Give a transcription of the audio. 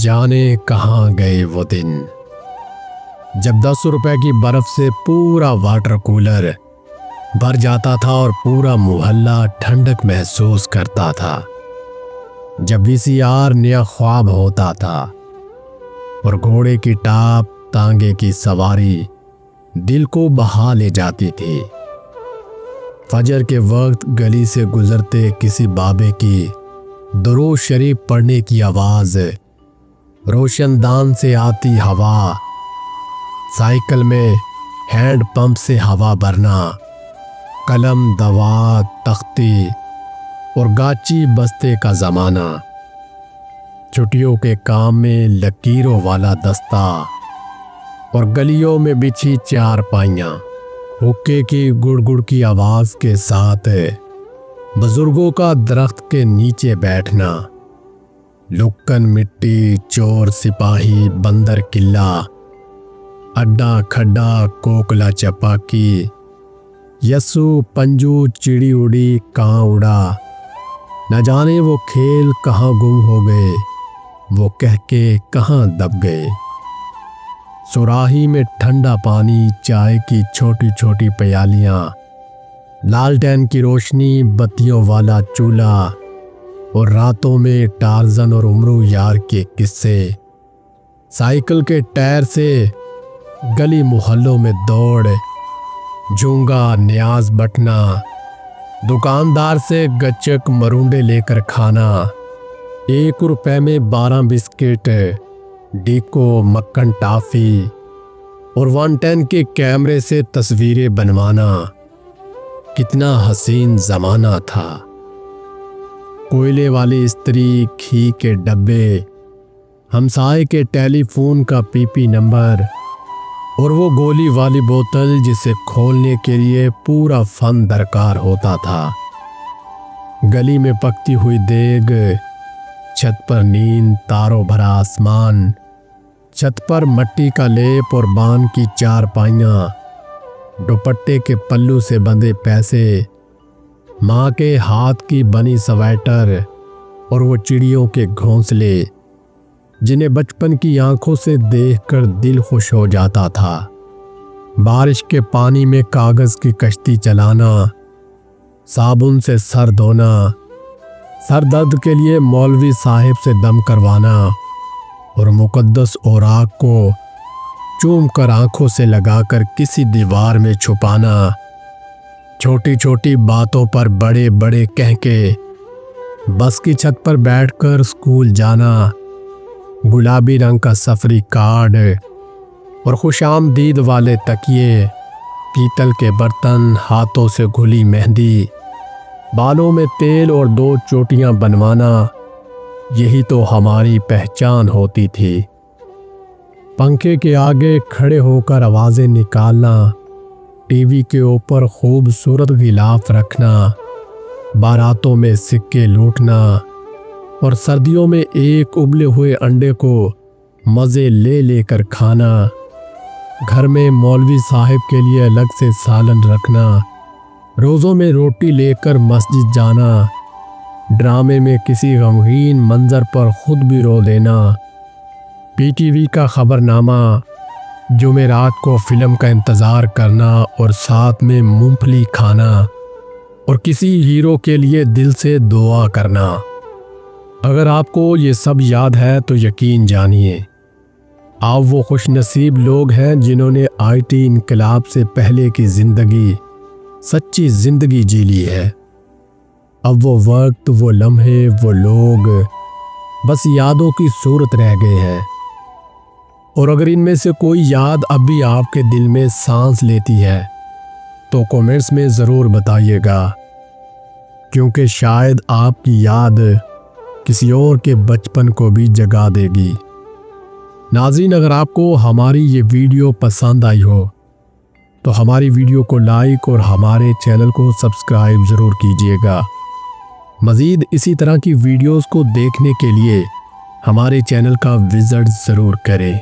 जाने कहाँ गए वो दिन जब 10 रुपए की बर्फ से पूरा वाटर कूलर भर जाता था और पूरा मोहल्ला ठंडक महसूस करता था। जब वीसीआर नया ख्वाब होता था और घोड़े की टाप तांगे की सवारी दिल को बहा ले जाती थी। फजर के वक्त गली से गुजरते किसी बाबे की दुरूद शरीफ पढ़ने की आवाज, रोशनदान से आती हवा, साइकिल में हैंड पंप से हवा भरना, कलम दवा तख्ती और गाची बस्ते का ज़माना, छुट्टियों के काम में लकीरों वाला दस्ता और गलियों में बिछी चारपाइयाँ, हुक्के की गुड़गुड़ की आवाज़ के साथ बुजुर्गों का दरख्त के नीचे बैठना, लुक्कन मिट्टी चोर सिपाही बंदर किला, अड्डा खड्डा कोकला चपाकी, यस्सू पंजू चिड़ी उड़ी कहाँ उड़ा, न जाने वो खेल कहाँ गुम हो गए, वो कह के कहाँ दब गए। सुराही में ठंडा पानी, चाय की छोटी छोटी प्यालियाँ, लालटेन की रोशनी, बत्तियों वाला चूल्हा और रातों में टार्जन और उमरू यार के किस्से, साइकिल के टायर से गली मोहल्लों में दौड़, झूंगा न्याज बटना, दुकानदार से गच्चक मरूंडे लेकर खाना, 1 रुपए में 12 बिस्किट, डीको मक्खन टाफी और 110 के कैमरे से तस्वीरें बनवाना। कितना हसीन ज़माना था। कोयले वाली स्त्री, घी के डब्बे, हमसाए के टेलीफोन का पीपी नंबर और वो गोली वाली बोतल जिसे खोलने के लिए पूरा फन दरकार होता था। गली में पकती हुई देग, छत पर नींद, तारों भरा आसमान, छत पर मट्टी का लेप और बान की चारपाइयाँ, दुपट्टे के पल्लू से बंधे पैसे, माँ के हाथ की बनी स्वेटर और वो चिड़ियों के घोंसले जिन्हें बचपन की आंखों से देखकर दिल खुश हो जाता था। बारिश के पानी में कागज की कश्ती चलाना, साबुन से सर धोना, सर दर्द के लिए मौलवी साहिब से दम करवाना और मुकद्दस औराक को चूम कर आंखों से लगाकर किसी दीवार में छुपाना, छोटी छोटी बातों पर बड़े बड़े कह के बस की छत पर बैठकर स्कूल जाना, गुलाबी रंग का सफरी कार्ड और खुशामदीद वाले तकिए, पीतल के बर्तन, हाथों से घुली मेहंदी, बालों में तेल और 2 चोटियां बनवाना, यही तो हमारी पहचान होती थी। पंखे के आगे खड़े होकर आवाज़ें निकालना, टीवी के ऊपर खूबसूरत गिलाफ रखना, बारातों में सिक्के लूटना और सर्दियों में एक उबले हुए अंडे को मज़े ले लेकर खाना, घर में मौलवी साहिब के लिए अलग से सालन रखना, रोज़ों में रोटी लेकर मस्जिद जाना, ड्रामे में किसी गमगीन मंजर पर खुद भी रो देना, पीटीवी का खबरनामा, जुमेरात को फिल्म का इंतज़ार करना और साथ में मूंगफली खाना और किसी हीरो के लिए दिल से दुआ करना। अगर आपको ये सब याद है तो यकीन जानिए आप वो खुशनसीब लोग हैं जिन्होंने आईटी इनकलाब से पहले की ज़िंदगी, सच्ची ज़िंदगी जी ली है। अब वो वक्त, वो लम्हे, वो लोग बस यादों की सूरत रह गए हैं। और अगर इनमें से कोई याद अब भी आपके दिल में सांस लेती है तो कमेंट्स में ज़रूर बताइएगा, क्योंकि शायद आपकी याद किसी और के बचपन को भी जगा देगी। नाज़रीन, अगर आपको हमारी ये वीडियो पसंद आई हो तो हमारी वीडियो को लाइक और हमारे चैनल को सब्सक्राइब ज़रूर कीजिएगा। मज़ीद इसी तरह की वीडियोस को देखने के लिए हमारे चैनल का विज़िट ज़रूर करें।